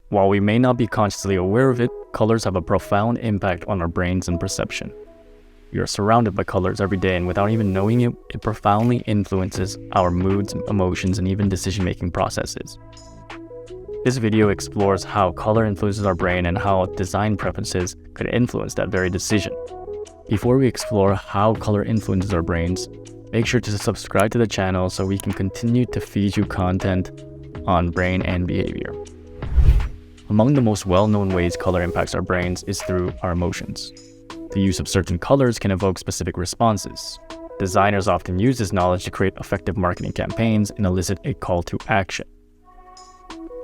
While we may not be consciously aware of it, colors have a profound impact on our brains and perception. We are surrounded by colors every day, and without even knowing it, it profoundly influences our moods, emotions, and even decision-making processes. This video explores how color influences our brain and how design preferences could influence that very decision. Before we explore how color influences our brains, make sure to subscribe to the channel so we can continue to feed you content on brain and behavior. Among the most well-known ways color impacts our brains is through our emotions. The use of certain colors can evoke specific responses. Designers often use this knowledge to create effective marketing campaigns and elicit a call to action.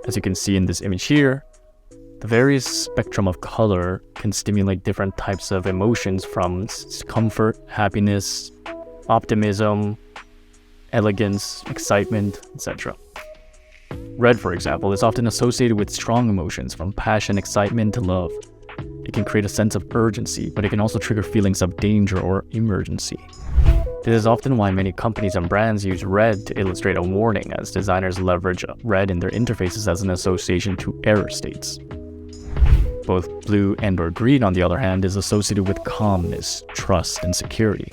As you can see in this image here, the various spectrum of color can stimulate different types of emotions from comfort, happiness, optimism, elegance, excitement, etc. Red, for example, is often associated with strong emotions from passion, excitement to love. It can create a sense of urgency, but it can also trigger feelings of danger or emergency. This is often why many companies and brands use red to illustrate a warning, as designers leverage red in their interfaces as an association to error states. Both blue and/or green, on the other hand, is associated with calmness, trust, and security.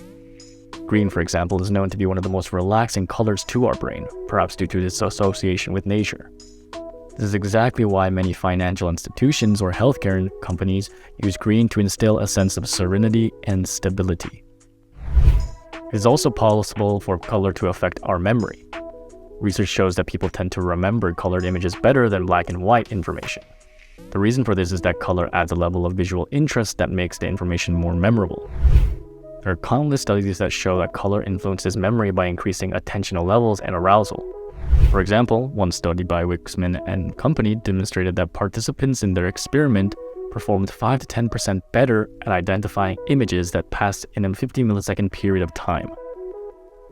Green, for example, is known to be one of the most relaxing colors to our brain, perhaps due to its association with nature. This is exactly why many financial institutions or healthcare companies use green to instill a sense of serenity and stability. It is also possible for color to affect our memory. Research shows that people tend to remember colored images better than black and white information. The reason for this is that color adds a level of visual interest that makes the information more memorable. There are countless studies that show that color influences memory by increasing attentional levels and arousal. For example, one study by Wixman and company demonstrated that participants in their experiment performed 5 to 10% better at identifying images that passed in a 50 millisecond period of time.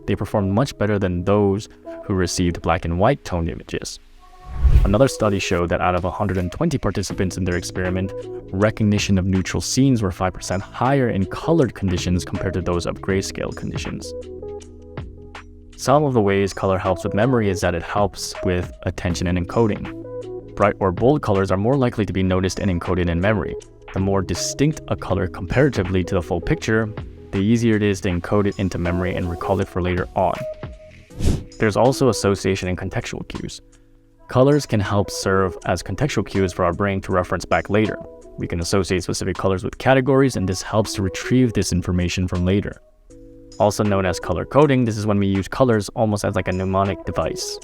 They performed much better than those who received black and white toned images. Another study showed that out of 120 participants in their experiment, recognition of neutral scenes were 5% higher in colored conditions compared to those of grayscale conditions. Some of the ways color helps with memory is that it helps with attention and encoding. Bright or bold colors are more likely to be noticed and encoded in memory. The more distinct a color comparatively to the full picture, the easier it is to encode it into memory and recall it for later on. There's also association and contextual cues. Colors can help serve as contextual cues for our brain to reference back later. We can associate specific colors with categories, and this helps to retrieve this information from later. Also known as color coding, this is when we use colors almost as like a mnemonic device.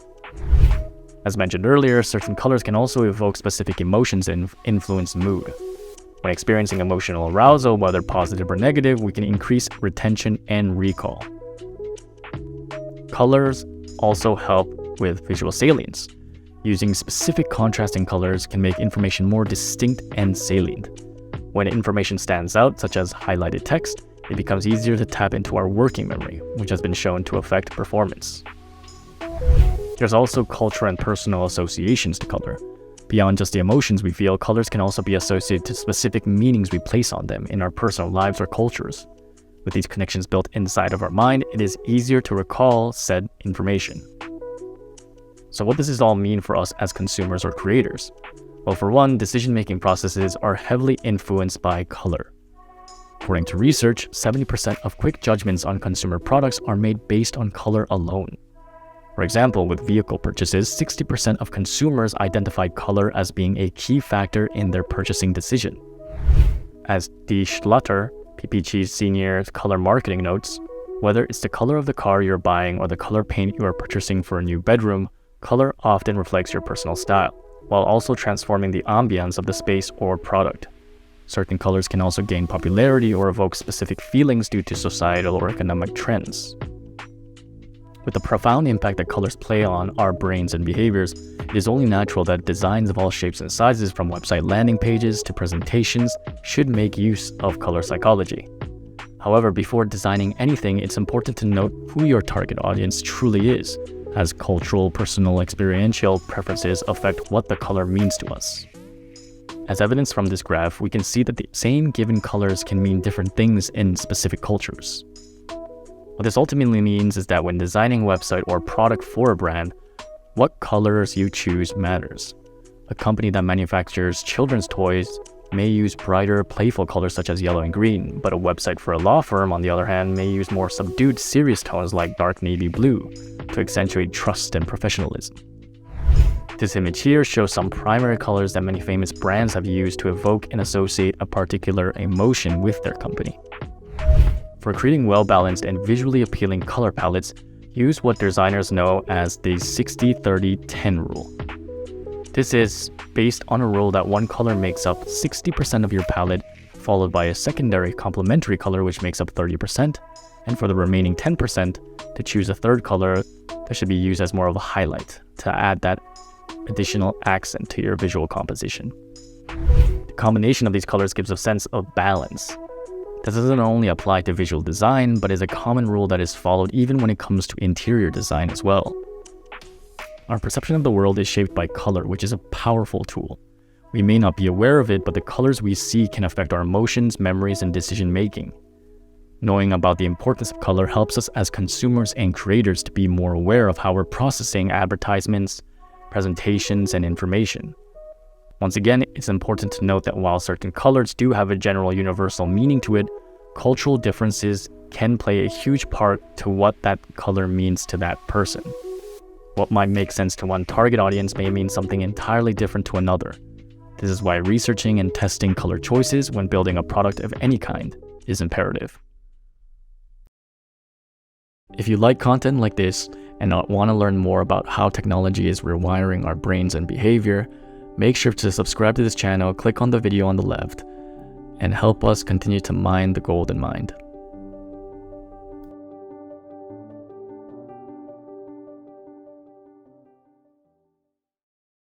As mentioned earlier, certain colors can also evoke specific emotions and influence mood. When experiencing emotional arousal, whether positive or negative, we can increase retention and recall. Colors also help with visual salience. Using specific contrasting colors can make information more distinct and salient. When information stands out, such as highlighted text, it becomes easier to tap into our working memory, which has been shown to affect performance. There's also cultural and personal associations to color. Beyond just the emotions we feel, colors can also be associated to specific meanings we place on them in our personal lives or cultures. With these connections built inside of our mind, it is easier to recall said information. So what does this all mean for us as consumers or creators? Well, for one, decision-making processes are heavily influenced by color. According to research, 70% of quick judgments on consumer products are made based on color alone. For example, with vehicle purchases, 60% of consumers identified color as being a key factor in their purchasing decision. As D. Schlatter, PPG Senior Color Marketing notes, whether it's the color of the car you're buying or the color paint you are purchasing for a new bedroom, color often reflects your personal style, while also transforming the ambiance of the space or product. Certain colors can also gain popularity or evoke specific feelings due to societal or economic trends. With the profound impact that colors play on our brains and behaviors, it is only natural that designs of all shapes and sizes, from website landing pages to presentations, should make use of color psychology. However, before designing anything, it's important to note who your target audience truly is, as cultural, personal, experiential preferences affect what the color means to us. As evidenced from this graph, we can see that the same given colors can mean different things in specific cultures. What this ultimately means is that when designing a website or product for a brand, what colors you choose matters. A company that manufactures children's toys may use brighter, playful colors such as yellow and green, but a website for a law firm, on the other hand, may use more subdued, serious tones like dark navy blue to accentuate trust and professionalism. This image here shows some primary colors that many famous brands have used to evoke and associate a particular emotion with their company. For creating well-balanced and visually appealing color palettes, use what designers know as the 60-30-10 rule. This is based on a rule that one color makes up 60% of your palette, followed by a secondary complementary color which makes up 30%, and for the remaining 10%, to choose a third color that should be used as more of a highlight to add that additional accent to your visual composition. The combination of these colors gives a sense of balance. This doesn't only apply to visual design, but is a common rule that is followed even when it comes to interior design as well. Our perception of the world is shaped by color, which is a powerful tool. We may not be aware of it, but the colors we see can affect our emotions, memories, and decision-making. Knowing about the importance of color helps us as consumers and creators to be more aware of how we're processing advertisements, presentations, and information. Once again, it's important to note that while certain colors do have a general universal meaning to it, cultural differences can play a huge part to what that color means to that person. What might make sense to one target audience may mean something entirely different to another. This is why researching and testing color choices when building a product of any kind is imperative. If you like content like this and want to learn more about how technology is rewiring our brains and behavior, make sure to subscribe to this channel, click on the video on the left, and help us continue to mine the golden mind.